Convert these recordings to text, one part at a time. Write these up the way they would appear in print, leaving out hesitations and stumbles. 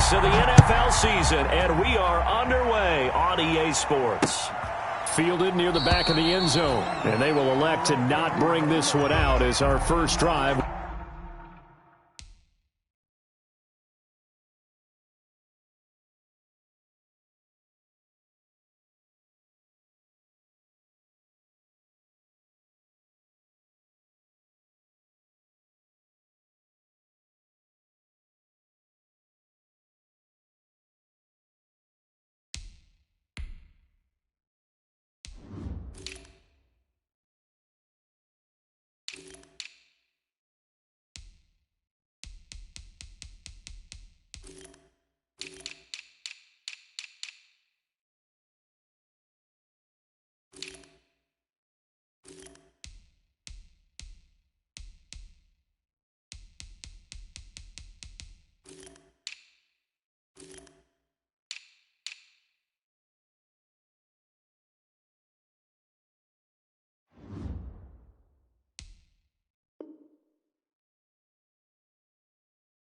weeks of the NFL season, and we are underway on EA Sports. Fielded near the back of the end zone, and they will elect to not bring this one out as our first drive.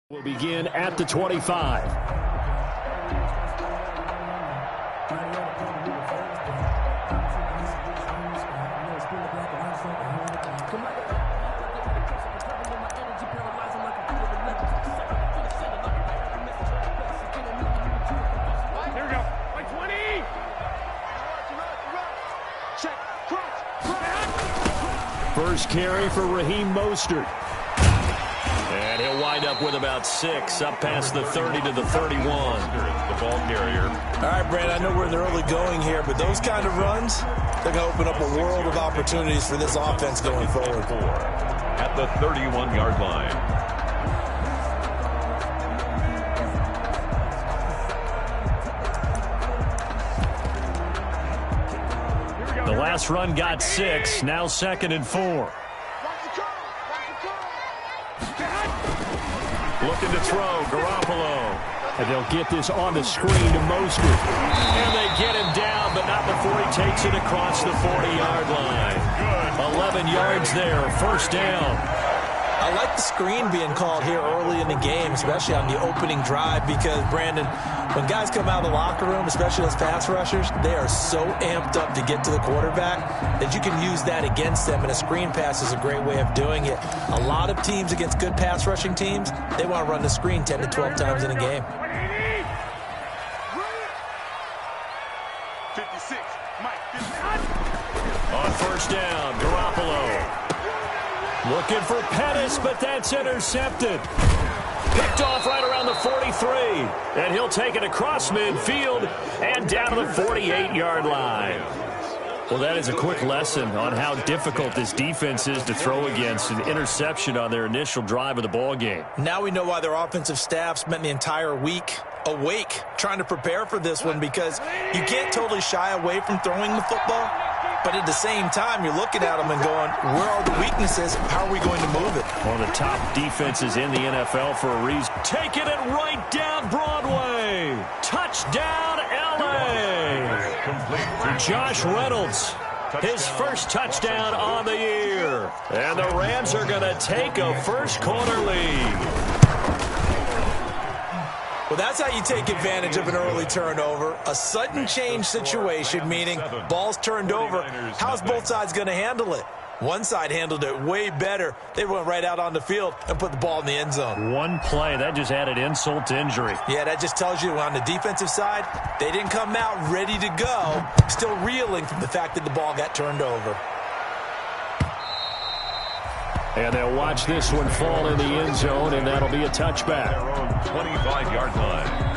Will begin at the 25. Here we go. Like 20. Check. First carry for Raheem Mostert. And he'll wind up with about 6, up past the 30 to the 31. The ball carrier. All right, Brad, I know we're in the early going here, but those kind of runs, they're going to open up a world of opportunities for this offense going forward. At the 31-yard line. The last run got 6, now 2nd and 4. Looking to throw, Garoppolo. And they'll get this on the screen to Mostert. And they get him down, but not before he takes it across the 40-yard line. 11 yards there, first down. I like the screen being called here early in the game, especially on the opening drive, because, Brandon, when guys come out of the locker room, especially those pass rushers, they are so amped up to get to the quarterback that you can use that against them, and a screen pass is a great way of doing it. A lot of teams against good pass rushing teams, they want to run the screen 10 to 12 times in a game. 56. Mike, 56. On first down, Garoppolo. Looking for Pettis, but that's intercepted. Picked off right around the 43. And he'll take it across midfield and down to the 48-yard line. Well, that is a quick lesson on how difficult this defense is to throw against. An interception on their initial drive of the ball game. Now we know why their offensive staff spent the entire week awake trying to prepare for this one, because you can't totally shy away from throwing the football. But at the same time, you're looking at them and going, where are the weaknesses? How are we going to move it? One of the top defenses in the NFL for a reason. Taking it right down Broadway. Touchdown, L.A. Josh Reynolds, his first touchdown on the year. And the Rams are going to take a first-quarter lead. Well, that's how you take advantage of an early turnover. A sudden change situation, meaning ball's turned over. How's both sides going to handle it? One side handled it way better. They went right out on the field and put the ball in the end zone. One play, that just added insult to injury. Yeah, that just tells you on the defensive side, they didn't come out ready to go, still reeling from the fact that the ball got turned over. And they'll watch this one fall in the end zone, and that'll be a touchback. 25-yard line.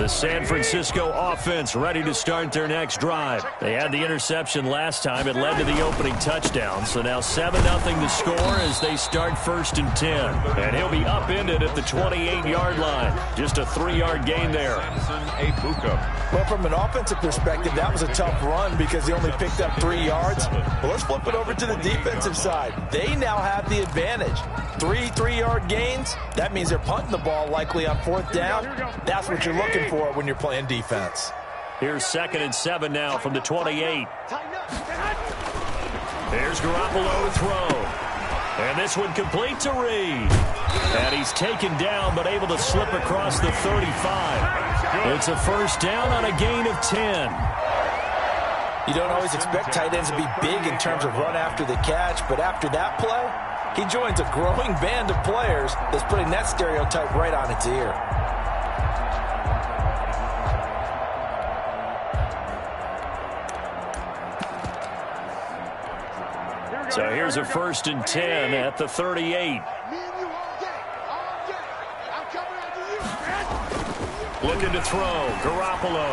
The San Francisco offense ready to start their next drive. They had the interception last time. It led to the opening touchdown. So now 7-0 to score as they start 1st and 10. And he'll be upended at the 28-yard line. Just a 3-yard gain there. Well, from an offensive perspective, that was a tough run because he only picked up 3 yards. But let's flip it over to the defensive side. They now have the advantage. 3-3-yard gains. That means they're punting the ball likely on 4th down. That's what you're looking for when you're playing defense. Here's 2nd and 7 now from the 28. Here's Garoppolo to throw. And this one complete to Reed. And he's taken down but able to slip across the 35. It's a 1st down on a gain of 10. You don't always expect tight ends to be big in terms of run after the catch, but after that play, he joins a growing band of players that's putting that stereotype right on its ear. So here's a 1st and 10 at the 38. Looking to throw, Garoppolo.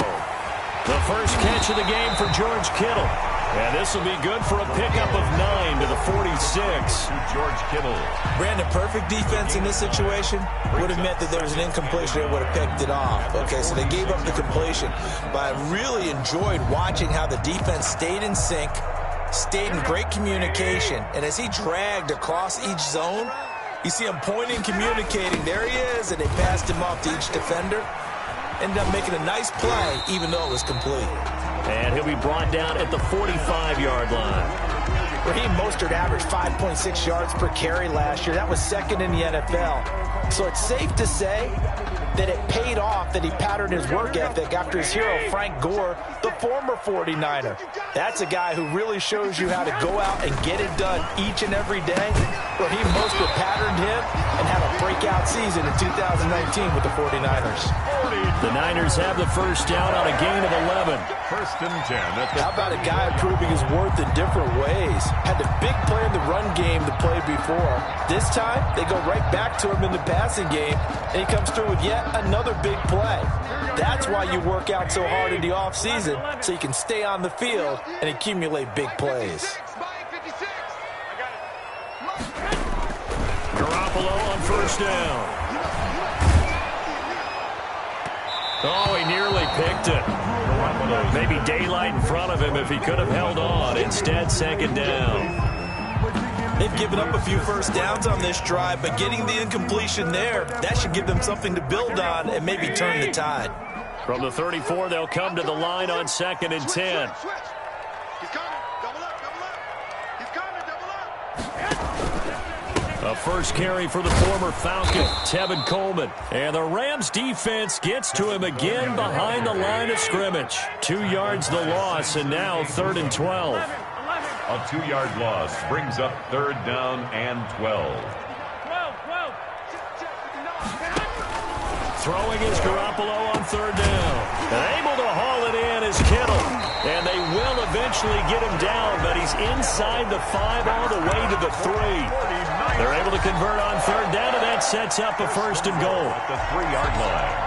The first catch of the game for George Kittle. And this will be good for a pickup of 9 to the 46. George Kittle. Brandon, perfect defense in this situation would have meant that there was an incompletion that would have picked it off. Okay, so they gave up the completion. But I really enjoyed watching how the defense stayed in sync, stayed in great communication, and as he dragged across each zone, you see him pointing, communicating. There he is, and they passed him off to each defender. Ended up making a nice play, even though it was complete. And he'll be brought down at the 45-yard line. Raheem Mostert averaged 5.6 yards per carry last year. That was 2nd in the NFL. So it's safe to say that it paid off that he patterned his work ethic after his hero, Frank Gore, the former 49er. That's a guy who really shows you how to go out and get it done each and every day. Raheem Mostert patterned him and had a breakout season in 2019 with the 49ers. The Niners have the 1st down on a gain of 11. 1st and 10. How about a guy proving his worth in different ways? Had the big play in the run game to play before. This time, they go right back to him in the passing game, and he comes through with yet another big play. That's why you work out so hard in the offseason, so you can stay on the field and accumulate big plays. Garoppolo on 1st down. Oh, he nearly picked it. Maybe daylight in front of him if he could have held on. Instead, 2nd down. They've given up a few 1st downs on this drive, but getting the incompletion there, that should give them something to build on and maybe turn the tide. From the 34, they'll come to the line on 2nd and 10. A first carry for the former Falcon, Tevin Coleman. And the Rams defense gets to him again behind the line of scrimmage. 2 yards the loss, and now 3rd and 12. A 2-yard loss brings up 3rd down and 12. Throwing is Garoppolo on 3rd down. And able to haul it in is Kittle. And they will eventually get him down, but he's inside the 5 all the way to the 3. They're able to convert on 3rd down, and that sets up a 1st and goal. At the 3-yard line.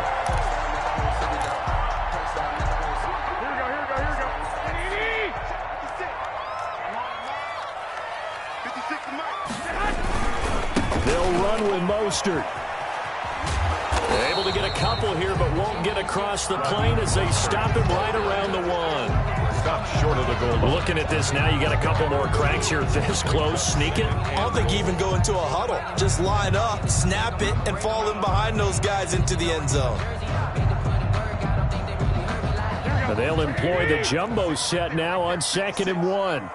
They'll run with Mostert. They're able to get a couple here, but won't get across the plane as they stop him right around the 1. Stop short of the goal. Looking at this now, you got a couple more cracks here this close. Sneak it. I don't think you even go into a huddle. Just line up, snap it, and fall in behind those guys into the end zone. And they'll employ the jumbo set now on 2nd and 1.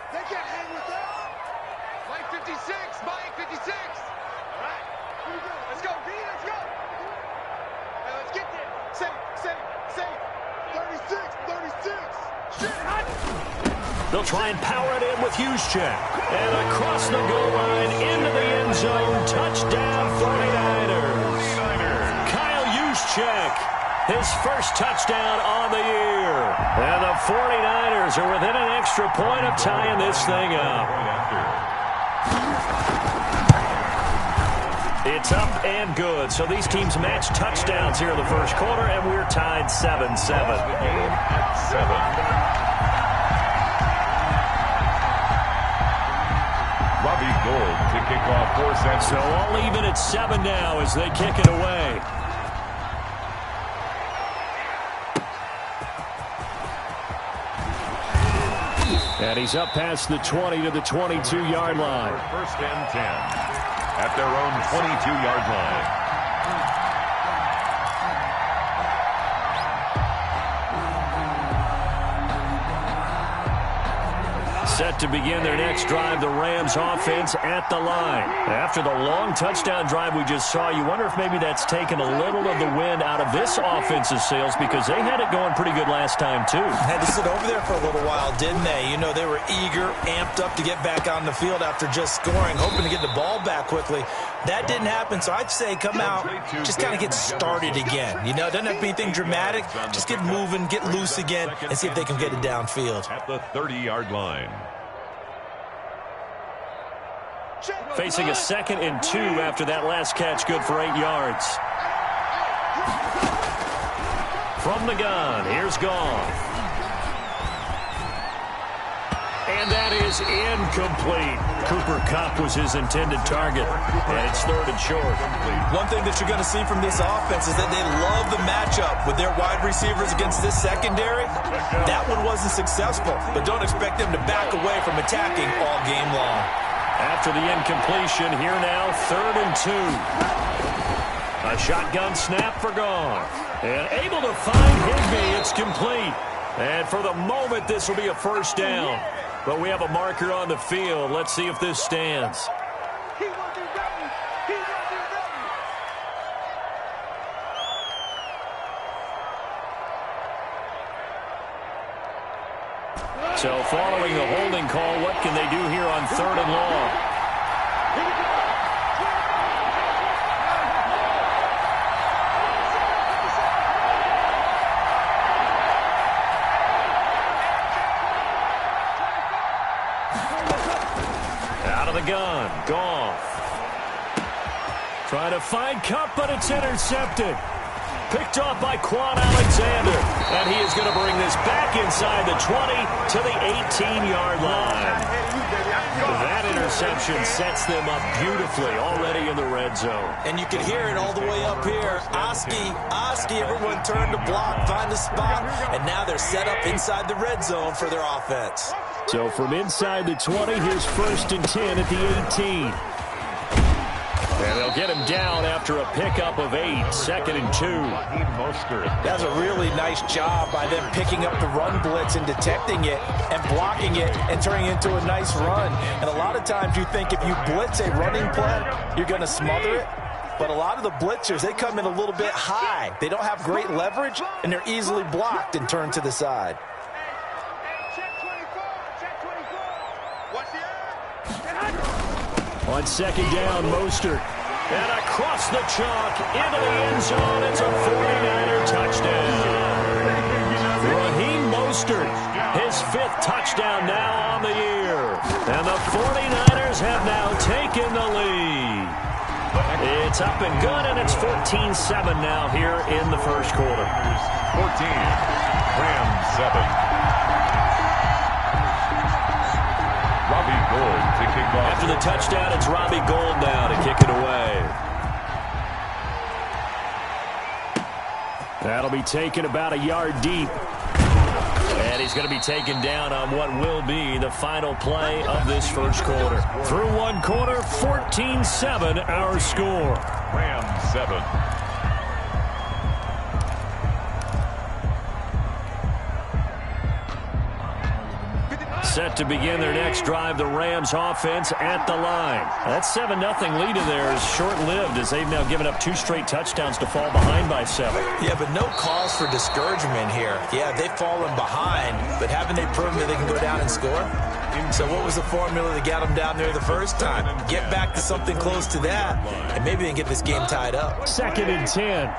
They'll try and power it in with Juszczyk. And across the goal line, into the end zone. Touchdown, 49ers. Kyle Juszczyk, his first touchdown on the year. And the 49ers are within an extra point of tying this thing up. It's up and good. So these teams match touchdowns here in the first quarter, and we're tied 7-7. The game at 7. Robbie Gould to kick off for Central. So all even at 7 now as they kick it away. And he's up past the 20 to the 22-yard line. First and 10 at their own 22-yard line. Set to begin their next drive, the Rams offense at the line. After the long touchdown drive we just saw, you wonder if maybe that's taken a little of the wind out of this offense's sails because they had it going pretty good last time, too. Had to sit over there for a little while, didn't they? You know, they were eager, amped up to get back on the field after just scoring, hoping to get the ball back quickly. That didn't happen, so I'd say come out, just kind of get started again. You know, it doesn't have to be anything dramatic. Just get moving, get loose again, and see if they can get it downfield. At the 30-yard line. Facing a 2nd and 2 after that last catch, good for 8 yards. From the gun, here's Goff. And that is incomplete. Cooper Kupp was his intended target, and it's 3rd and short. One thing that you're going to see from this offense is that they love the matchup with their wide receivers against this secondary. That one wasn't successful, but don't expect them to back away from attacking all game long. After the incompletion, here now, 3rd and 2. A shotgun snap for Goff. And able to find Higbee, it's complete. And for the moment, this will be a first down. But we have a marker on the field. Let's see if this stands. So following the holding call, what can they do here on 3rd and long? Out of the gun, Goff. Trying to find Kupp, but it's intercepted. Picked off by Quan Alexander. And he is going to bring this back inside the 20 to the 18-yard line. That interception sets them up beautifully already in the red zone. And you can hear it all the way up here. Oski, everyone turned to block, find a spot, and now they're set up inside the red zone for their offense. So from inside the 20, here's 1st and 10 at the 18. And they'll get him down after a pickup of 8, 2nd and 2. That's a really nice job by them picking up the run blitz and detecting it and blocking it and turning it into a nice run. And a lot of times you think if you blitz a running play, you're going to smother it. But a lot of the blitzers, they come in a little bit high. They don't have great leverage, and they're easily blocked and turned to the side. On 2nd down, Mostert. And across the chalk, into the end zone. It's a 49er touchdown. Raheem Mostert, his 5th touchdown now on the year. And the 49ers have now taken the lead. It's up and good, and it's 14-7 now here in the first quarter. 14, Rams 7. Robbie Gould to kick off. After the touchdown, it's Robbie Gould now to kick it away. That'll be taken about a yard deep. And he's going to be taken down on what will be the final play of this first quarter. Through one quarter, 14-7 our score. Rams 7. Set to begin their next drive, the Rams offense at the line. That 7-0 lead in there is short-lived as they've now given up 2 straight touchdowns to fall behind by 7. Yeah, but no cause for discouragement here. Yeah, they've fallen behind, but haven't they proven that they can go down and score? So what was the formula that got them down there the first time? Get back to something close to that, and maybe they can get this game tied up. 2nd and 10.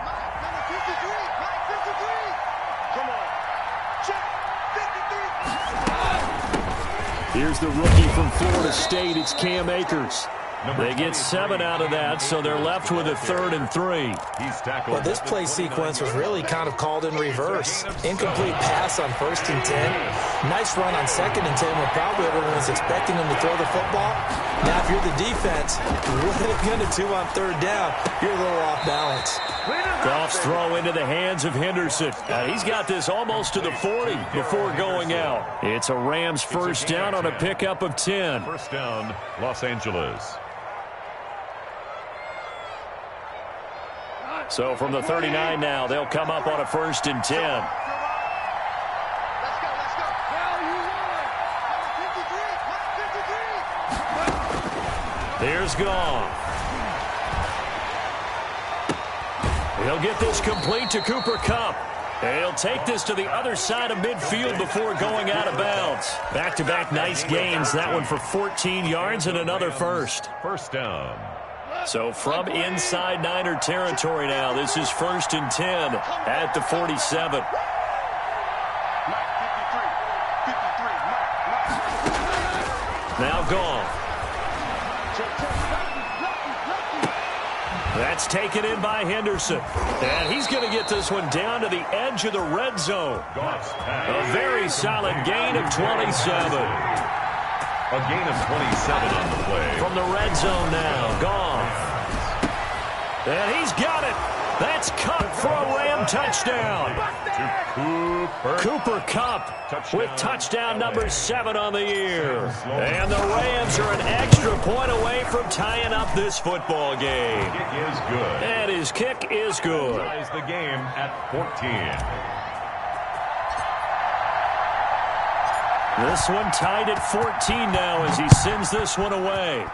Here's the rookie from Florida State. It's Cam Akers. They get 7 out of that, so they're left with a 3rd and 3. He's tackled. Well, this play sequence was really kind of called in reverse. Incomplete pass on 1st and 10. Nice run on 2nd and 10 when probably everyone was expecting him to throw the football. Now, if you're the defense, what are they going to do on 3rd down? You're a little off balance. Goff's throw into the hands of Henderson. He's got this almost to the 40 before going out. It's a Rams 1st down on a pickup of 10. 1st down, Los Angeles. So from the 39 now, they'll come up on a 1st and 10. Let's go. Here's Goff. He'll get this complete to Cooper Kupp. And he'll take this to the other side of midfield before going out of bounds. Back-to-back nice gains. That one for 14 yards and another 1st. 1st down. So from inside Niner territory now, this is 1st and 10 at the 47. Now Goff. That's taken in by Henderson. And he's going to get this one down to the edge of the red zone. A very solid gain of 27. A gain of 27 on the play. From the red zone now, Goff. And he's got it. That's Kupp for a Ram touchdown. Cooper Kupp with touchdown number 7 on the year. And the Rams are an extra point away from tying up this football game. Kick is good. And his kick is good. Ties the game at 14. This one tied at 14 now as he sends this one away.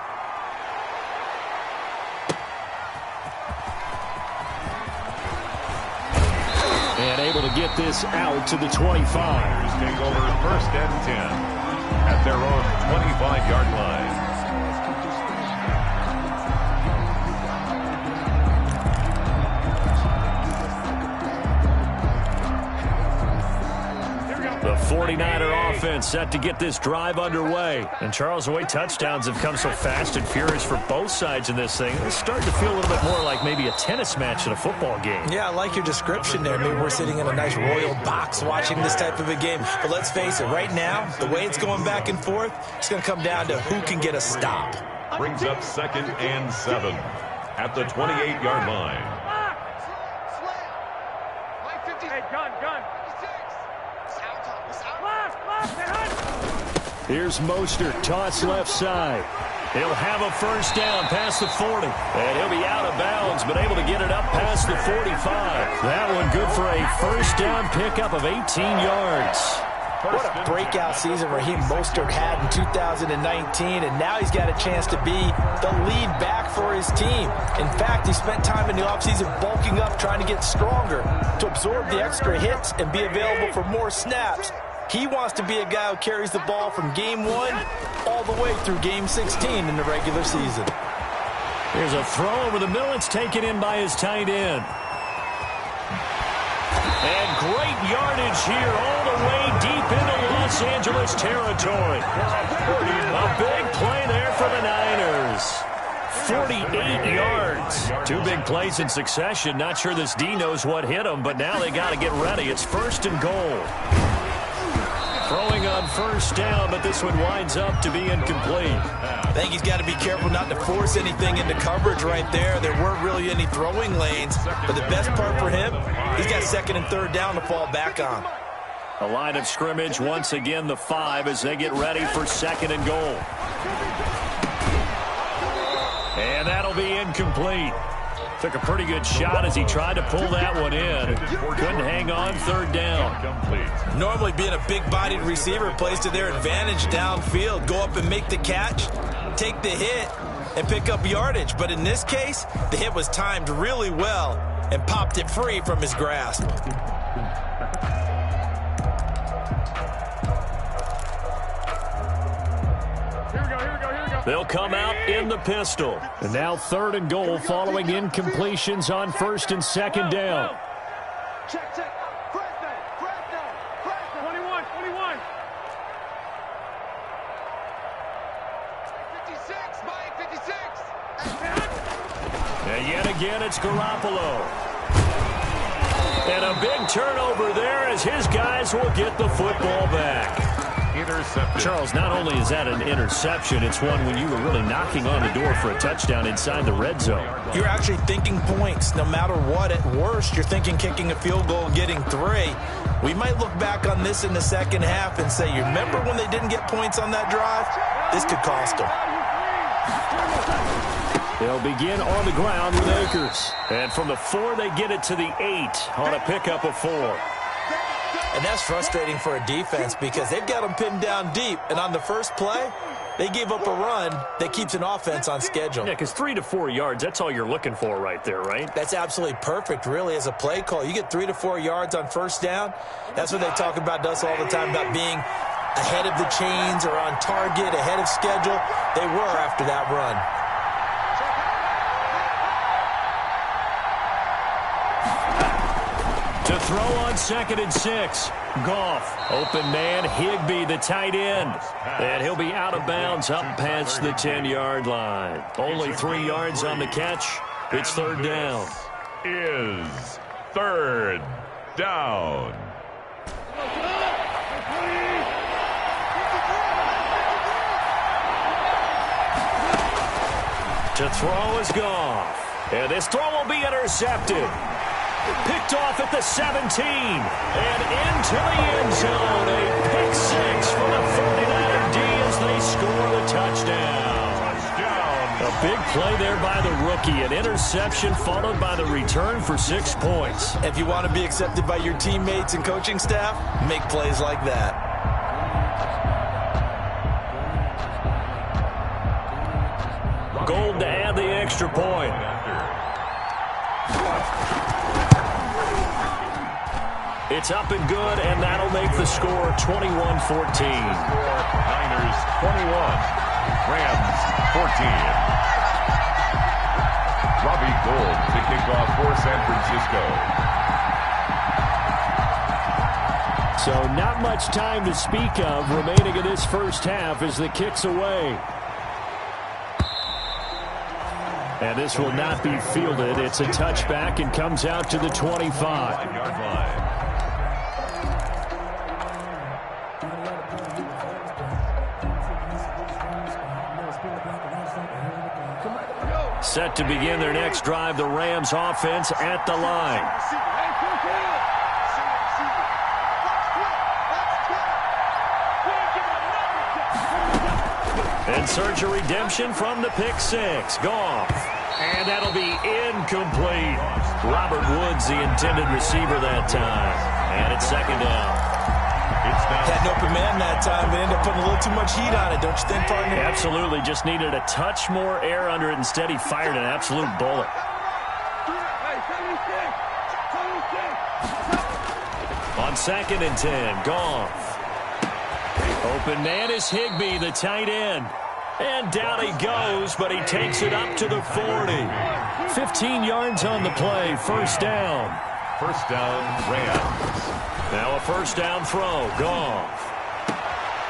And able to get this out to the 25. Take over 1st and 10 at their own 25-yard line. The 49er offense set to get this drive underway. And Charles, the way touchdowns have come so fast and furious for both sides in this thing, it's starting to feel a little bit more like maybe a tennis match in a football game. Yeah, I like your description there. Maybe we're sitting in a nice royal box watching this type of a game. But let's face it, right now, the way it's going back and forth, it's going to come down to who can get a stop. Brings up 2nd and 7 at the 28-yard line. Hey, gun. Here's Mostert, toss left side. He'll have a 1st down past the 40. And he'll be out of bounds, but able to get it up past the 45. That one good for a 1st down pickup of 18 yards. What a breakout season Raheem Mostert had in 2019, and now he's got a chance to be the lead back for his team. In fact, he spent time in the offseason bulking up, trying to get stronger to absorb the extra hits and be available for more snaps. He wants to be a guy who carries the ball from game 1 all the way through game 16 in the regular season. Here's a throw over the middle. It's taken in by his tight end. And great yardage here all the way deep into Los Angeles territory. A big play there for the Niners. 48 yards. 2 big plays in succession. Not sure this D knows what hit him, but now they got to get ready. It's 1st and goal. Throwing on 1st down, but this one winds up to be incomplete. I think he's got to be careful not to force anything into coverage right there. There weren't really any throwing lanes, but the best part for him, he's got 2nd and 3rd down to fall back on. A line of scrimmage, once again the 5 as they get ready for 2nd and goal. And that'll be incomplete. Took a pretty good shot as he tried to pull that one in. Couldn't hang on 3rd down. Normally being a big-bodied receiver plays to their advantage downfield. Go up and make the catch, take the hit, and pick up yardage. But in this case, the hit was timed really well and popped it free from his grasp. They'll come out in the pistol. And now 3rd and goal following incompletions on 1st and 2nd down. Check. 21. 56, Mike, 56. And yet again, it's Garoppolo. And a big turnover there as his guys will get the football back. Intercepted. Charles, not only is that an interception, it's one when you were really knocking on the door for a touchdown inside the red zone. You're actually thinking points no matter what. At worst, you're thinking kicking a field goal and getting 3. We might look back on this in the second half and say, you remember when they didn't get points on that drive? This could cost them. They'll begin on the ground with Akers. And from the 4, they get it to the 8 on a pickup of 4. And that's frustrating for a defense because they've got them pinned down deep. And on the first play, they gave up a run that keeps an offense on schedule. Yeah, because 3 to 4 yards, that's all you're looking for right there, right? That's absolutely perfect, really, as a play call. You get 3 to 4 yards on first down. That's what they talk about us all the time, about being ahead of the chains or on target, ahead of schedule. They were after that run. To throw on 2nd and 6. Goff, open man, Higbee, the tight end. And he'll be out of bounds up past the 10-yard line. Only 3 yards on the catch. It's 3rd down. Is 3rd down. To throw is Goff. And this throw will be intercepted. Picked off at the 17. And into the end zone. A pick 6 for the 49er D as they score the touchdown. A big play there by the rookie. An interception followed by the return for 6 points. If you want to be accepted by your teammates and coaching staff, make plays like that. Gold to add the extra point. It's up and good, and that'll make the score 21-14. Niners 21, Rams 14. Robbie Gould to kick off for San Francisco. So not much time to speak of remaining in this first half as the kick's away. And this will not be fielded. It's a touchback and comes out to the 25-yard line. Set to begin their next drive, the Rams offense at the line. In search of redemption from the pick 6. Goff. And that'll be incomplete. Robert Woods, the intended receiver that time. And it's 2nd down. Had an open man that time, but ended up putting a little too much heat on it, don't you think, partner? Absolutely. Just needed a touch more air under it. Instead, he fired an absolute bullet. On 2nd and 10, Goff. Open man is Higbee, the tight end. And down he goes, but he takes it up to the 40. 15 yards on the play, 1st down. 1st down, Rams. Now a 1st down throw, Goff.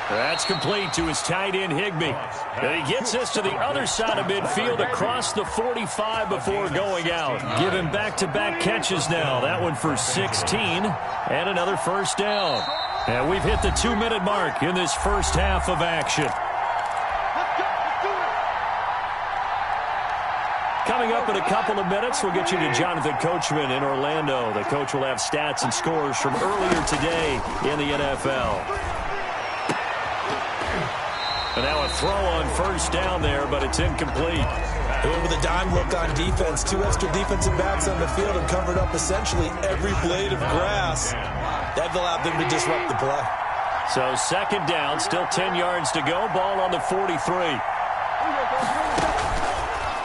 That's complete to his tight end, Higbee. And he gets this to the other side of midfield across the 45 before going out. Give him back-to-back catches now. That one for 16 and another 1st down. And we've hit the 2-minute mark in this first half of action. Coming up in a couple of minutes, we'll get you to Jonathan Coachman in Orlando. The coach will have stats and scores from earlier today in the NFL. And now a throw on 1st down there, but it's incomplete. With a dime look on defense, 2 extra defensive backs on the field and covered up essentially every blade of grass. That allowed them to disrupt the play. So 2nd down, still 10 yards to go. Ball on the 43.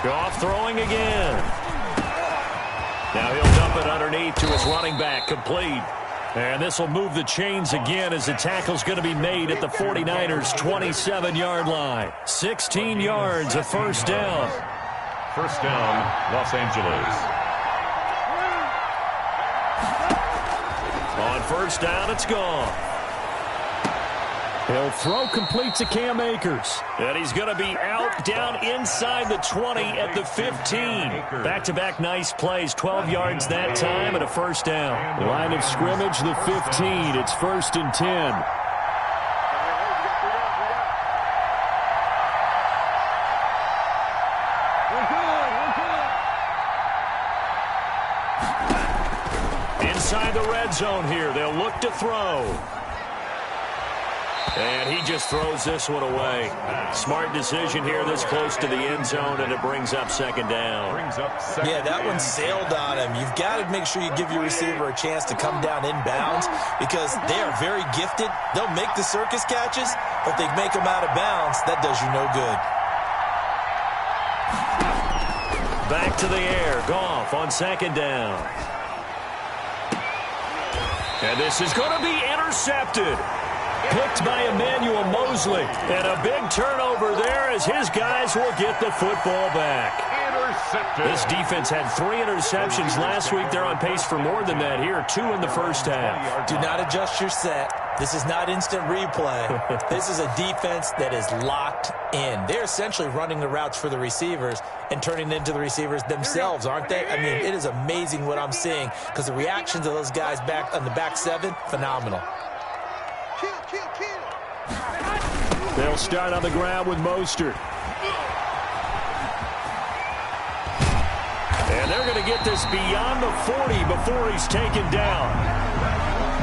Goff throwing again. Now he'll dump it underneath to his running back, complete. And this will move the chains again as the tackle's going to be made at the 49ers' 27-yard line. 16 yards, a 1st down. 1st down, Los Angeles. On 1st down, it's gone. He'll throw complete to Cam Akers. And he's going to be out down inside the 20 at the 15. Back-to-back nice plays, 12 yards that time and a first down. Line of scrimmage, the 15. It's 1st and 10. Inside the red zone here. They'll look to throw. And he just throws this one away. Smart decision here this close to the end zone, and it brings up second down. Yeah, that one sailed on him. You've got to make sure you give your receiver a chance to come down inbounds because they are very gifted. They'll make the circus catches, but if they make them out of bounds, that does you no good. Back to the air. Goff on second down. And this is going to be intercepted. Picked by Emmanuel Mosley. And a big turnover there as his guys will get the football back. Intercepted. This defense had 3 interceptions last week. They're on pace for more than that here. 2 in the first half. Do not adjust your set. This is not instant replay. This is a defense that is locked in. They're essentially running the routes for the receivers and turning it into the receivers themselves, aren't they? I mean, it is amazing what I'm seeing because the reactions of those guys back on the back 7, phenomenal. They'll start on the ground with Mostert. And they're going to get this beyond the 40 before he's taken down.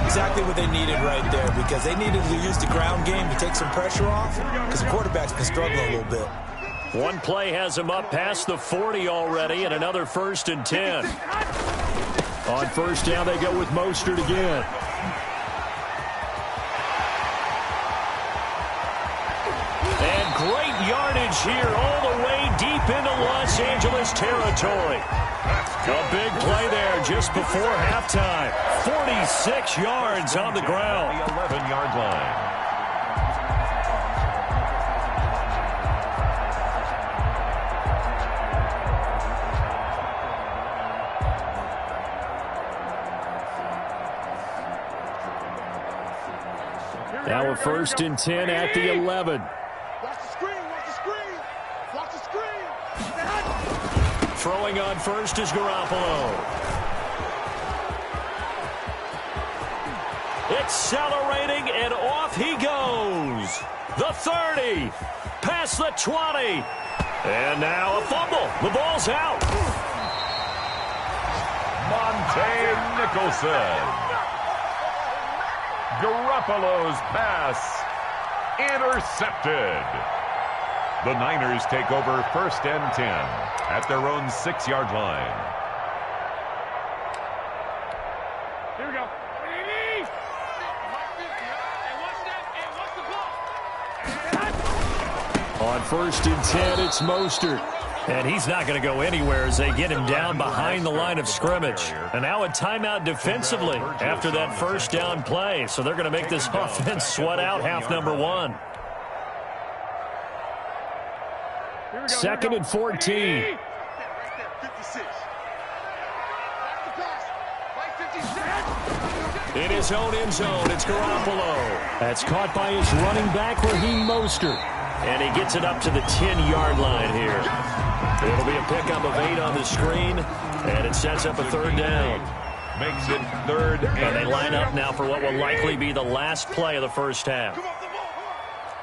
Exactly what they needed right there because they needed to use the ground game to take some pressure off because the quarterback's been struggling a little bit. One play has him up past the 40 already and another 1st and 10. On first down, they go with Mostert again. And great yardage here all the way deep into Los Angeles territory. A big play there just before halftime. 46 yards on the ground. The 11-yard line. Now a 1st and 10 at the 11. Watch the screen, watch the screen, watch the screen. Throwing on first is Garoppolo. Accelerating, and off he goes. The 30, past the 20. And now a fumble. The ball's out. Monte Nicholson. Garoppolo's pass intercepted. The Niners take over 1st and 10 at their own 6-yard line. Here we go. On 1st and 10, it's Mostert. And he's not going to go anywhere as they get him down behind the line of scrimmage. And now a timeout defensively after that first down play. So they're going to make this offense sweat out half number 1. 2nd and 14. In his own end zone, it's Garoppolo. That's caught by his running back, Raheem Mostert. And he gets it up to the 10-yard line here. It'll be a pickup of 8 on the screen, and it sets up a 3rd down. Makes it 3rd and they line up now for what will likely be the last play of the first half. Come on,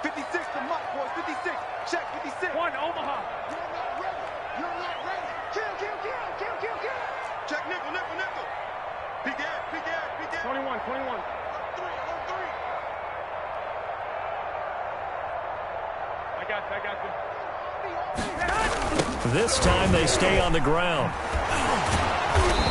56 to Mike, boys. 56. Check 56. 1, Omaha. You're not ready. You're not ready. Kill. Check nickel. Peek that. 21. On 3. I got you. This time they stay on the ground.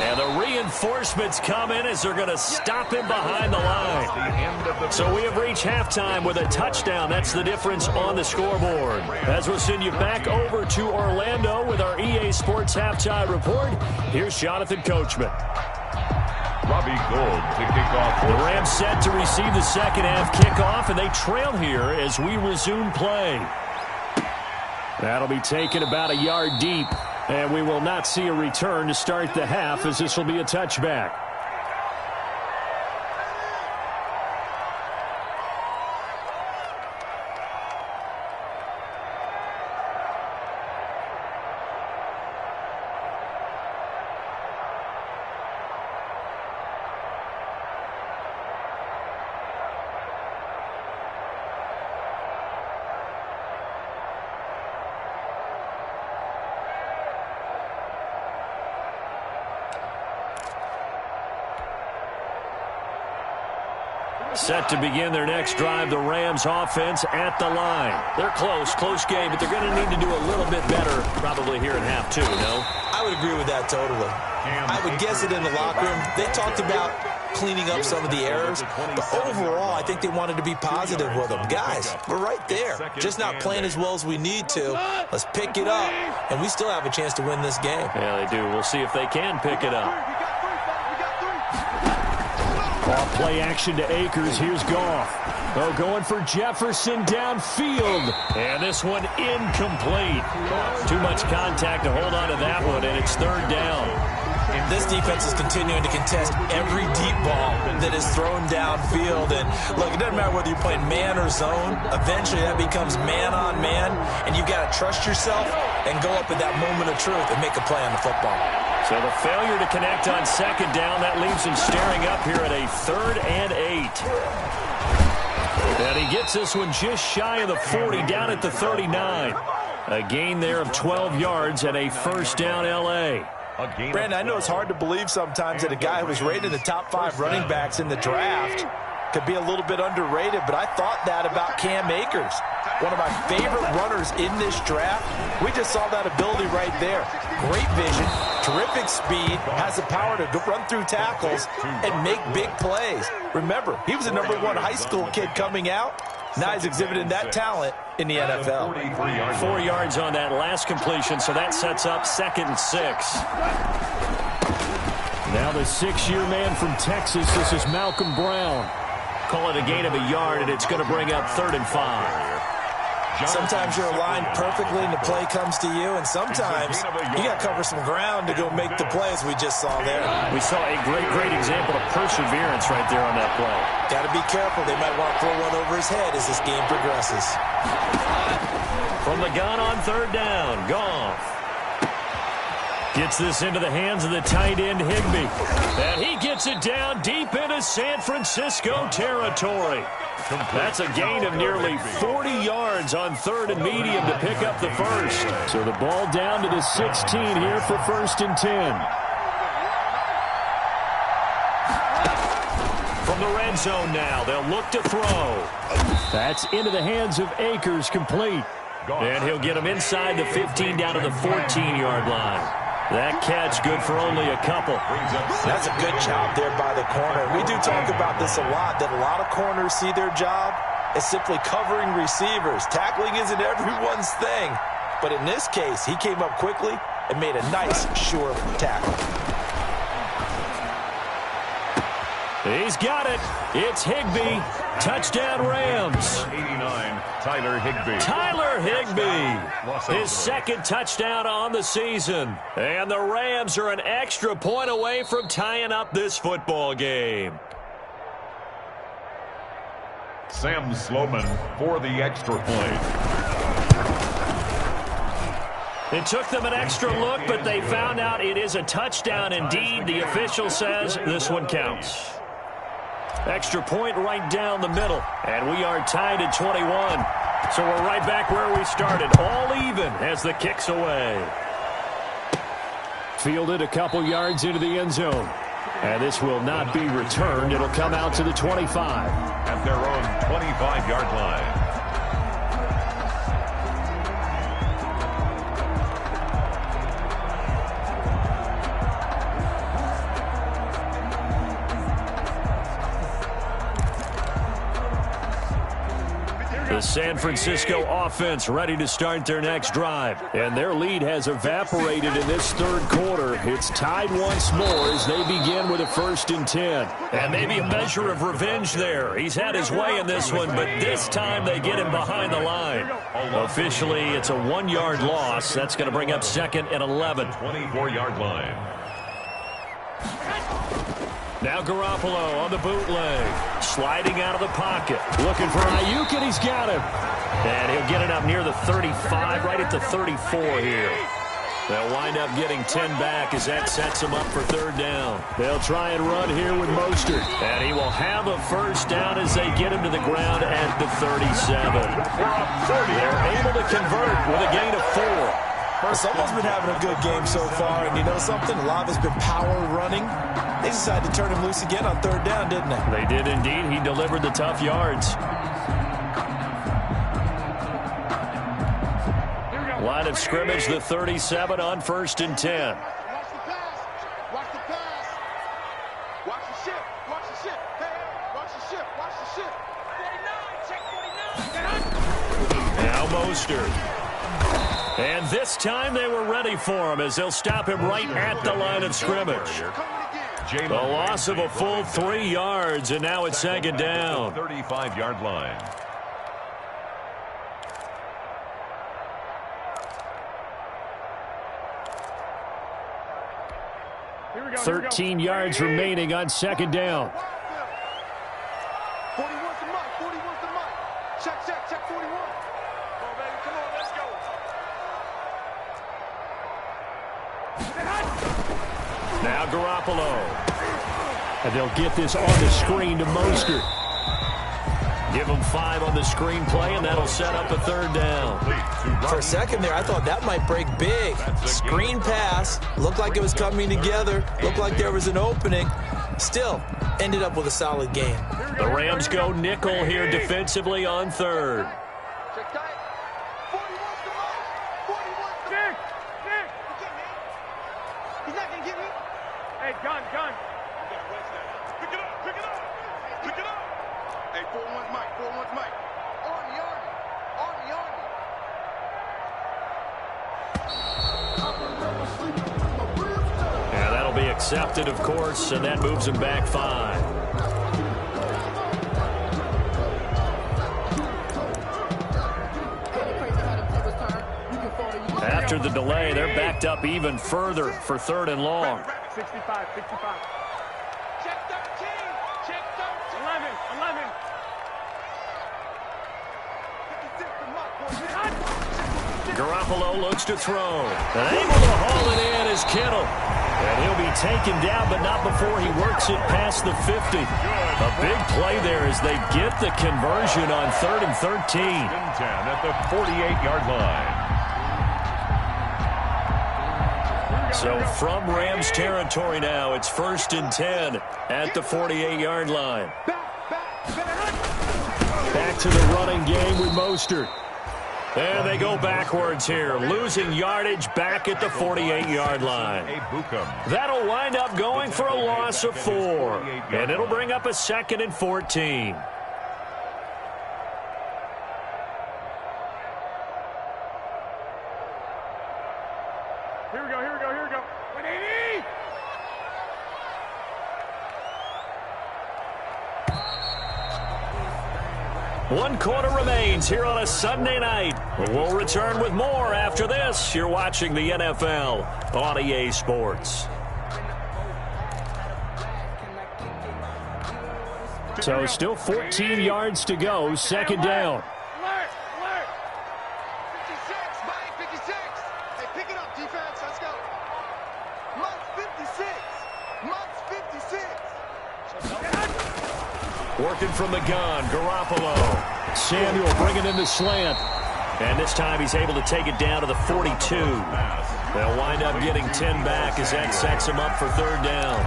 And the reinforcements come in as they're going to stop him behind the line. So we have reached halftime with a touchdown. That's the difference on the scoreboard. As we'll send you back over to Orlando with our EA Sports Halftime Report, here's Jonathan Coachman. Robbie Gould to kick off. The Rams set to receive the second half kickoff, and they trail here as we resume play. That'll be taken about a yard deep, and we will not see a return to start the half as this will be a touchback. Set to begin their next drive, the Rams offense at the line. They're close game, but they're going to need to do a little bit better probably here in half two, no? I would agree with that totally. I would guess it in the locker room. They talked about cleaning up some of the errors, but overall, I think they wanted to be positive with them. Guys, we're right there. Just not playing as well as we need to. Let's pick it up, and we still have a chance to win this game. Yeah, they do. We'll see if they can pick it up. Off play action to Akers. Here's Goff. Oh, going for Jefferson downfield. And this one incomplete. Too much contact to hold on to that one, and it's third down. This defense is continuing to contest every deep ball that is thrown downfield. And, look, it doesn't matter whether you're playing man or zone. Eventually that becomes man-on-man, and you've got to trust yourself and go up at that moment of truth and make a play on the football. So the failure to connect on second down, that leaves him staring up here at a 3rd and 8. And he gets this one just shy of the 40, down at the 39. A gain there of 12 yards and a first down L.A. Brandon, I know it's hard to believe sometimes that a guy who was rated in the top 5 running backs in the draft could be a little bit underrated, but I thought that about Cam Akers, one of my favorite runners in this draft. We just saw that ability right there. Great vision, terrific speed, has the power to run through tackles and make big plays. Remember, he was a #1 high school kid coming out. Now he's exhibiting that talent in the NFL. 4 yards on that last completion, so that sets up 2nd and 6. Now the 6-year man from Texas, this is Malcolm Brown. Call it a gain of a yard, and it's going to bring up 3rd and 5. Sometimes you're aligned perfectly and the play comes to you, and sometimes you got to cover some ground to go make the play, as we just saw there. We saw a great example of perseverance right there on that play. Got to be careful. They might want to throw one over his head as this game progresses. From the gun on 3rd down, Goff gets this into the hands of the tight end, Higbee. And he gets it down deep into San Francisco territory. That's a gain of nearly 40 yards on 3rd and medium to pick up the first. So the ball down to the 16 here for 1st and 10. From the red zone now, they'll look to throw. That's into the hands of Akers, complete. And he'll get him inside the 15 down to the 14-yard line. That catch good for only a couple. That's a good job there by the corner. We do talk about this a lot, that a lot of corners see their job as simply covering receivers. Tackling isn't everyone's thing. But in this case, he came up quickly and made a nice, sure tackle. He's got it. It's Higbee. Touchdown Rams. 89, Tyler Higbee. Tyler Higbee. His 2nd touchdown on the season. And the Rams are an extra point away from tying up this football game. Sam Sloman for the extra point. It took them an extra look, but they found out it is a touchdown indeed. The official says this one counts. Extra point right down the middle. And we are tied at 21. So we're right back where we started. All even as the kick's away. Fielded a couple yards into the end zone. And this will not be returned. It'll come out to the 25. At their own 25-yard line. The San Francisco offense ready to start their next drive. And their lead has evaporated in this 3rd quarter. It's tied once more as they begin with a 1st and 10. And maybe a measure of revenge there. He's had his way in this one, but this time they get him behind the line. Officially, it's a 1-yard loss. That's going to bring up 2nd and 11. 24-yard line. Now Garoppolo on the bootleg. Sliding out of the pocket. Looking for Ayuk, and he's got him. And he'll get it up near the 35, right at the 34 here. They'll wind up getting 10 back as that sets them up for 3rd down. They'll try and run here with Mostert. And he will have a first down as they get him to the ground at the 37. They're able to convert with a gain of 4. Someone's been having a good game so far, and you know something? A lot of it's been power running. They decided to turn him loose again on third down, didn't they? They did indeed. He delivered the tough yards. Line of scrimmage, the 37 on 1st and 10. Watch the pass. Watch the pass. Watch the shift. Watch the shift. Hey, watch the shift. Watch the shift. 49. Check 49. Now Mostert. And this time they were ready for him as they'll stop him right at the line of scrimmage. The loss of a full 3 yards, and now it's 2nd down. 35-yard line. 13 yards remaining on 2nd down. 41's the mark. 41's the mark. Check, 41. Come on, baby. Come on, let's go. Now Garoppolo. And they'll get this on the screen to Mostert. Give him 5 on the screen play, and that'll set up a 3rd down. For a second there, I thought that might break big. Screen pass. Looked like it was coming together. Looked like there was an opening. Still, ended up with a solid game. The Rams go nickel here defensively on 3rd. Check tight. 41's the mark. 41's the mark. Nick. He's not going to get me. Hey, gun. Pick it up. Pick it up. Hey, 41's Mike. 41's Mike. Arnie. Yeah, that'll be accepted, of course, and that moves him back 5. After the delay, they're backed up even further for 3rd and long. 65. Check 13. Check 13. 11. 56 the mark, boys. Garoppolo looks to throw. And able to haul it in is Kittle. And he'll be taken down, but not before he works it past the 50. A big play there as they get the conversion on 3rd and 13. 10 at the 48-yard line. So from Rams territory now, it's 1st and 10 at the 48-yard line. Back to the running game with Mostert. And they go backwards here, losing yardage back at the 48-yard line. That'll wind up going for a loss of 4. And it'll bring up a 2nd and 14. Here we go. 180! One quarter remains here on a Sunday night. We'll return with more after this. You're watching the NFL on EA Sports. So still 14 yards to go, 2nd down. Alert! 56, Mike, 56. Hey, pick it up, defense. Let's go. Mutt's 56. Working from the gun, Garoppolo. Samuel bringing in the slant. And this time he's able to take it down to the 42. They'll wind up getting 10 back as that sets him up for 3rd down.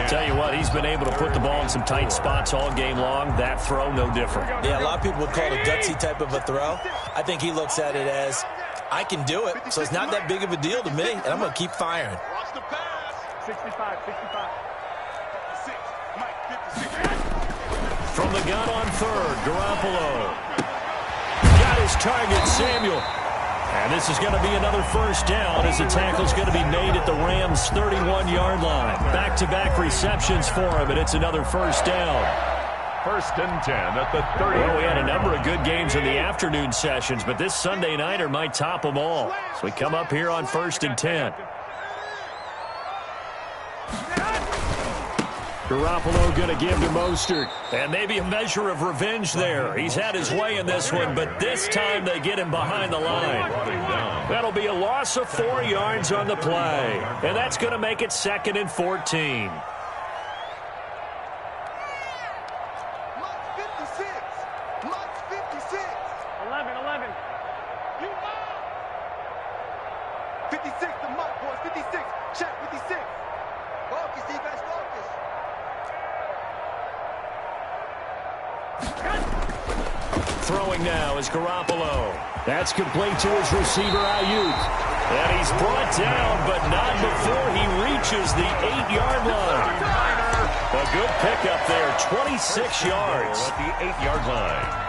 Tell you what, he's been able to put the ball in some tight spots all game long. That throw, no different. Yeah, a lot of people would call it a gutsy type of a throw. I think he looks at it as, I can do it, so it's not that big of a deal to me, and I'm going to keep firing. Watch the pass. 65. 56. Mike, 56. From the gun on 3rd, Garoppolo. Got his target, Samuel. And this is going to be another 1st down as the tackle's going to be made at the Rams' 31-yard line. Back-to-back receptions for him, and it's another 1st down. 1st and 10 at the 30. Well, we had a number of good games in the afternoon sessions, but this Sunday nighter might top them all. So we come up here on 1st and 10. Garoppolo going to give to Mostert. And maybe a measure of revenge there. He's had his way in this one, but this time they get him behind the line. That'll be a loss of 4 yards on the play. And that's going to make it 2nd and 14. Mutt's 56. 11. 56 the Mutt, boys. 56. Check 56. Focus, defense, focus. Throwing now is Garoppolo. That's complete to his receiver, Ayuk. And he's brought down, but not before he reaches the 8-yard line. A good pickup there, 26 yards. At the 8-yard line.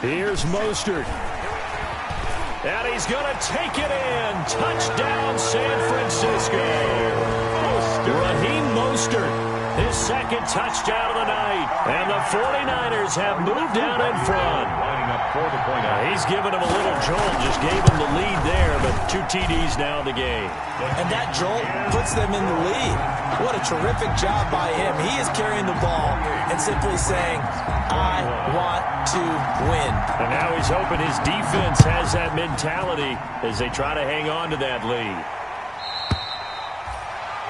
Here's Mostert. And he's going to take it in. Touchdown, San Francisco. Raheem Mostert, his second touchdown of the night. And the 49ers have moved down in front. Lining up for the point out. He's given him a little jolt, just gave him the lead there, but 2 TDs now in the game. And that jolt puts them in the lead. What a terrific job by him. He is carrying the ball and simply saying, I want to win. And now he's hoping his defense has that mentality as they try to hang on to that lead.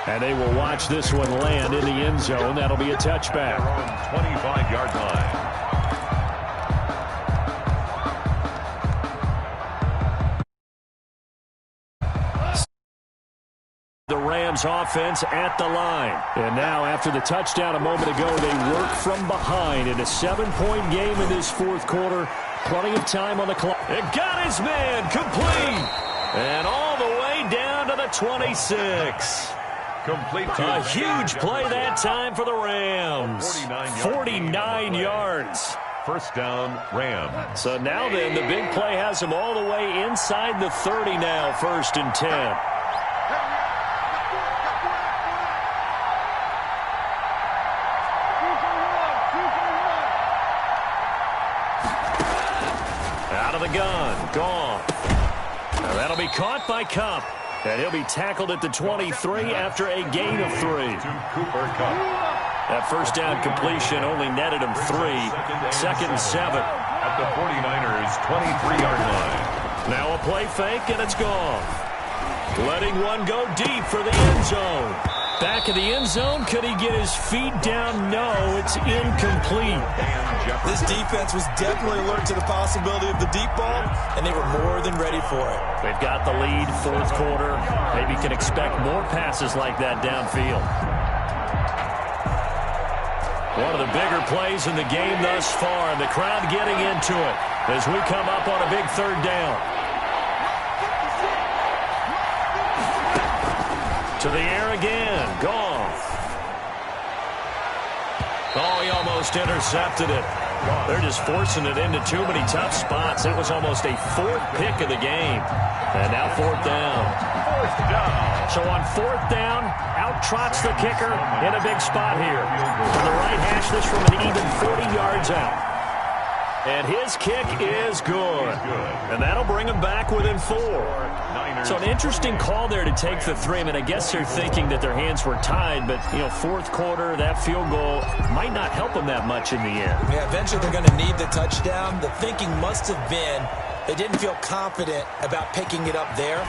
And they will watch this one land in the end zone. That'll be a touchback. 25-yard line. The Rams offense at the line. And now after the touchdown a moment ago, they work from behind in a 7-point game in this fourth quarter. Plenty of time on the clock. It got his man complete. And all the way down to the 26. Complete. A huge play that time for the Rams. 49 yards. First down, Rams. So now then, the big play has him all the way inside the 30 now, 1st and 10. Out of the gun. Gone. Now that'll be caught by Kupp. And he'll be tackled at the 23 after a gain of 3. To Cooper Kupp. That first down completion only netted him 3. 2nd and 7. At the 49ers' 23-yard line. Now a play fake, and it's gone. Letting one go deep for the end zone. Back in the end zone, could he get his feet down? No, it's incomplete. This defense was definitely alert to the possibility of the deep ball, and they were more than ready for it. They've got the lead, fourth quarter. Maybe can expect more passes like that downfield. One of the bigger plays in the game thus far, and the crowd getting into it as we come up on a big 3rd down. To the air again. Gone. Oh, he almost intercepted it. They're just forcing it into too many tough spots. That was almost a 4th pick of the game. And now 4th down. So on 4th down, out trots the kicker in a big spot here. From the right hash, this from an even 40 yards out. And his kick is good. And that'll bring him back within 4. So an interesting call there to take the 3. I mean, I guess they're thinking that their hands were tied, but, you know, 4th quarter, that field goal might not help them that much in the end. Yeah, eventually they're going to need the touchdown. The thinking must have been they didn't feel confident about picking it up there,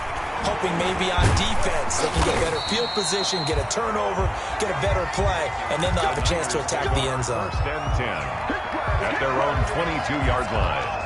hoping maybe on defense they can get better field position, get a turnover, get a better play, and then they'll have a chance to attack the end zone. 1st and 10 at their own 22-yard line.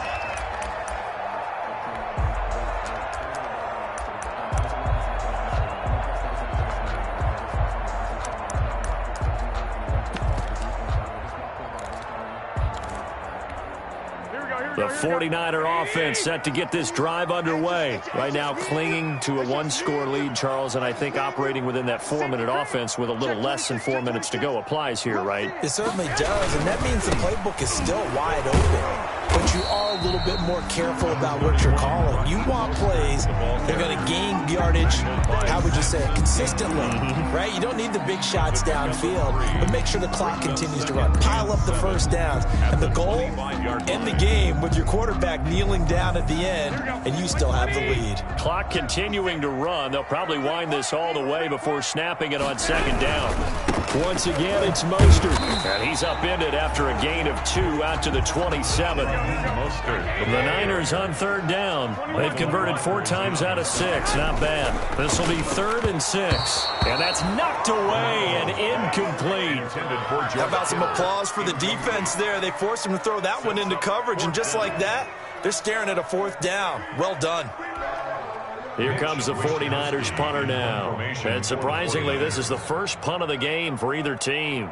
The 49er offense set to get this drive underway. Right now clinging to a 1-score lead, Charles, and I think operating within that 4-minute offense with a little less than 4 minutes to go applies here, right? It certainly does, and that means the playbook is still wide open. But you are a little bit more careful about what you're calling. You want plays that are going to gain yardage, how would you say it, consistently, right? You don't need the big shots downfield, but make sure the clock continues to run. Pile up the first downs. And the goal, end the game with your quarterback kneeling down at the end, and you still have the lead. Clock continuing to run. They'll probably wind this all the way before snapping it on 2nd down. Once again, it's Mostert. And he's upended after a gain of 2 out to the 27. The Niners on third down. They've converted 4 times out of 6. Not bad. This will be 3rd and 6. And that's knocked away and incomplete. How about some applause for the defense there? They forced him to throw that one into coverage, and just like that, they're staring at a 4th down. Well done. Here comes the 49ers punter now. And surprisingly, this is the first punt of the game for either team.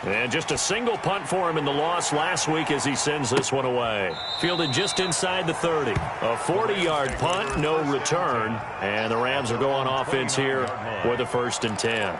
And just a single punt for him in the loss last week as he sends this one away. Fielded just inside the 30. A 40-yard punt, no return. And the Rams are going offense here with a 1st and 10.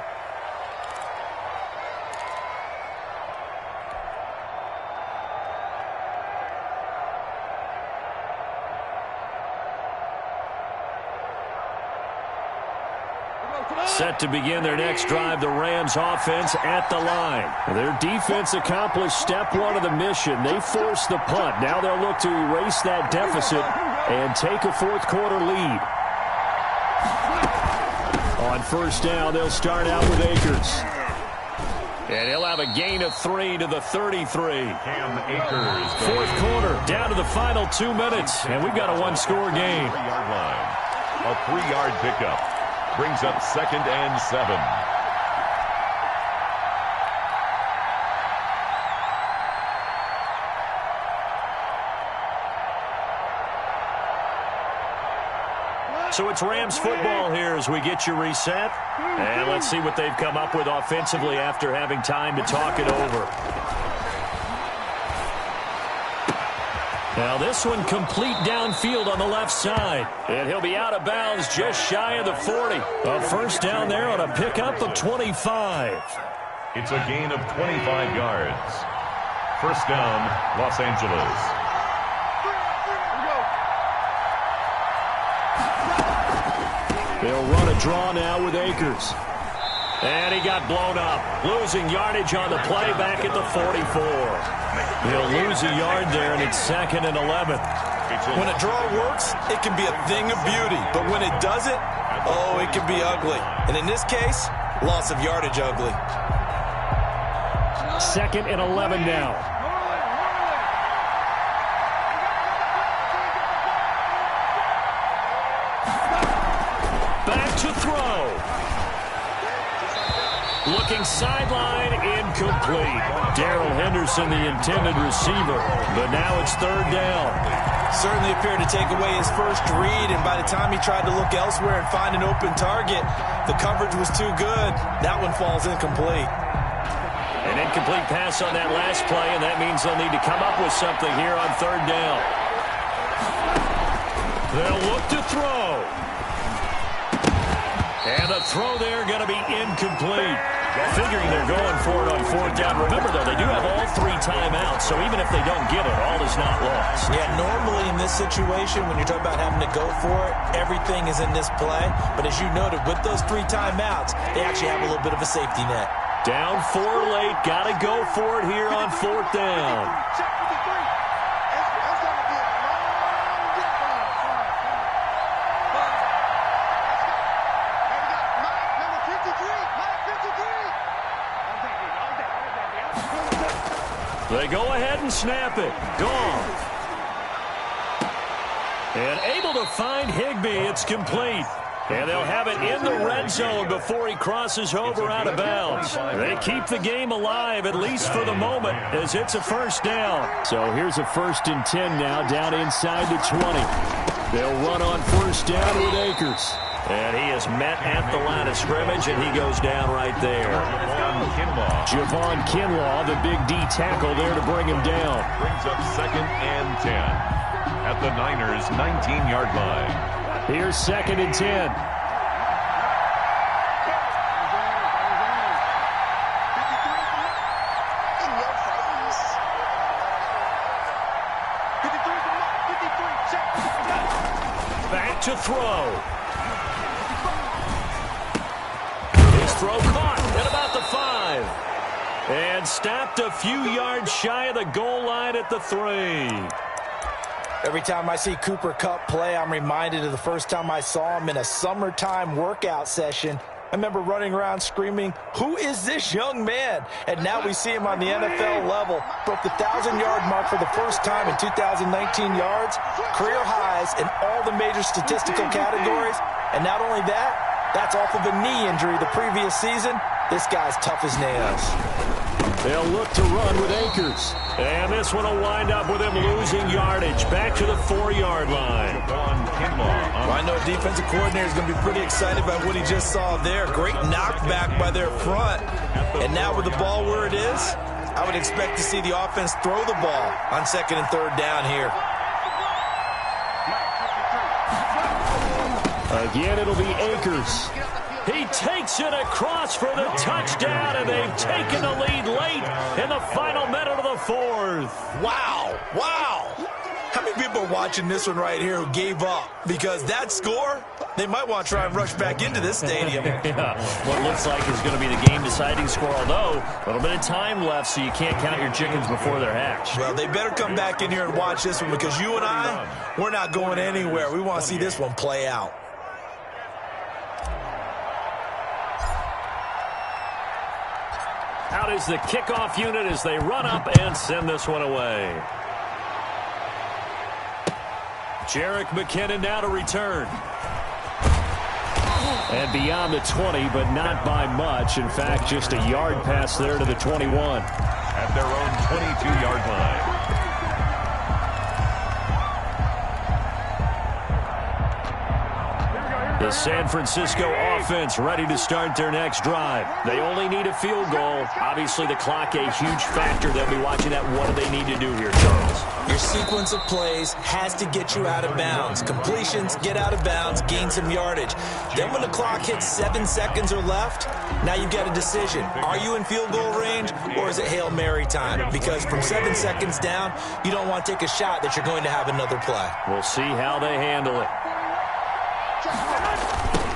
Set to begin their next drive, the Rams offense at the line. Their defense accomplished step 1 of the mission. They forced the punt. Now they'll look to erase that deficit and take a 4th quarter lead. On 1st down, they'll start out with Akers. And he'll have a gain of 3 to the 33. Cam Akers. 4th quarter, down to the final 2 minutes. And we've got a 1-score game. 3-yard line. A 3-yard pickup. Brings up 2nd and 7. So it's Rams football here as we get you reset. And let's see what they've come up with offensively after having time to talk it over. Now this one complete downfield on the left side. And he'll be out of bounds just shy of the 40. A 1st down there on a pickup of 25. It's a gain of 25 yards. 1st down, Los Angeles. They'll run a draw now with Akers. And he got blown up. Losing yardage on the play back at the 44. He'll lose a yard there, and it's 2nd and 11. When a draw works, it can be a thing of beauty. But when it doesn't, oh, it can be ugly. And in this case, loss of yardage ugly. 2nd and 11 now. Back to throw. Looking sideline, incomplete. Darrell Henderson, the intended receiver. But now it's 3rd down. Certainly appeared to take away his first read, and by the time he tried to look elsewhere and find an open target, the coverage was too good. That one falls incomplete. An incomplete pass on that last play, and that means they'll need to come up with something here on 3rd down. They'll look to throw. And the throw there going to be incomplete. Figuring they're going for it on 4th down. Remember, though, they do have all 3 timeouts, so even if they don't get it, all is not lost. Yeah, normally in this situation, when you're talking about having to go for it, everything is in this play. But as you noted, with those 3 timeouts, they actually have a little bit of a safety net. Down 4 late. Got to go for it here on 4th down. They go ahead and snap it. Gone. And able to find Higbee. It's complete. And they'll have it in the red zone before he crosses over out of bounds. They keep the game alive, at least for the moment, as it's a 1st down. So here's a 1st and 10 now, down inside the 20. They'll run on 1st down with Akers. And he is met at the line of scrimmage, and he goes down right there. Javon Kinlaw, the big D tackle there to bring him down. Brings up 2nd and 10 at the Niners' 19-yard line. Here's 2nd and 10. Back to throw. His throw caught at about the 5. And stopped a few yards shy of the goal line at the 3. Every time I see Cooper Kupp play, I'm reminded of the first time I saw him in a summertime workout session. I remember running around screaming, "Who is this young man?" And now we see him on the NFL level. Broke the 1,000-yard mark for the first time in 2019 yards, career highs in all the major statistical categories. And not only that, that's off of a knee injury the previous season. This guy's tough as nails. They'll look to run with Akers. And this one will wind up with him losing yardage. Back to the 4-yard line. Well, I know a defensive coordinator is going to be pretty excited about what he just saw there. Great knockback by their front. And now with the ball where it is, I would expect to see the offense throw the ball on 2nd and 3rd down here. Again, it'll be Akers. He takes it across for the touchdown, and they've taken the lead late in the final minute of the 4th. Wow. How many people are watching this one right here who gave up? Because that score, they might want to try and rush back into this stadium. Yeah, what looks like is going to be the game-deciding score, although a little bit of time left, so you can't count your chickens before they're hatched. Well, they better come back in here and watch this one, because you and I, we're not going anywhere. We want to see this one play out. Out is the kickoff unit as they run up and send this one away. Jerick McKinnon now to return. And beyond the 20, but not by much. In fact, just a yard pass there to the 21. At their own 22-yard line. The San Francisco offense ready to start their next drive. They only need a field goal. Obviously, the clock a huge factor. They'll be watching that. What do they need to do here, Charles? Your sequence of plays has to get you out of bounds. Completions, get out of bounds, gain some yardage. Then when the clock hits 7 seconds or left, now you've got a decision. Are you in field goal range, or is it Hail Mary time? Because from 7 seconds down, you don't want to take a shot that you're going to have another play. We'll see how they handle it.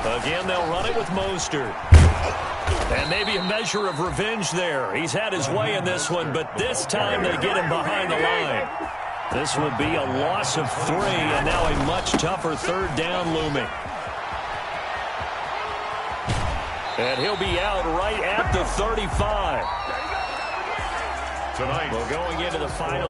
Again, they'll run it with Mostert. And maybe a measure of revenge there. He's had his way in this one, but this time they get him behind the line. This will be a loss of 3, and now a much tougher 3rd down looming. And he'll be out right at the 35. Tonight, Well, going into the final.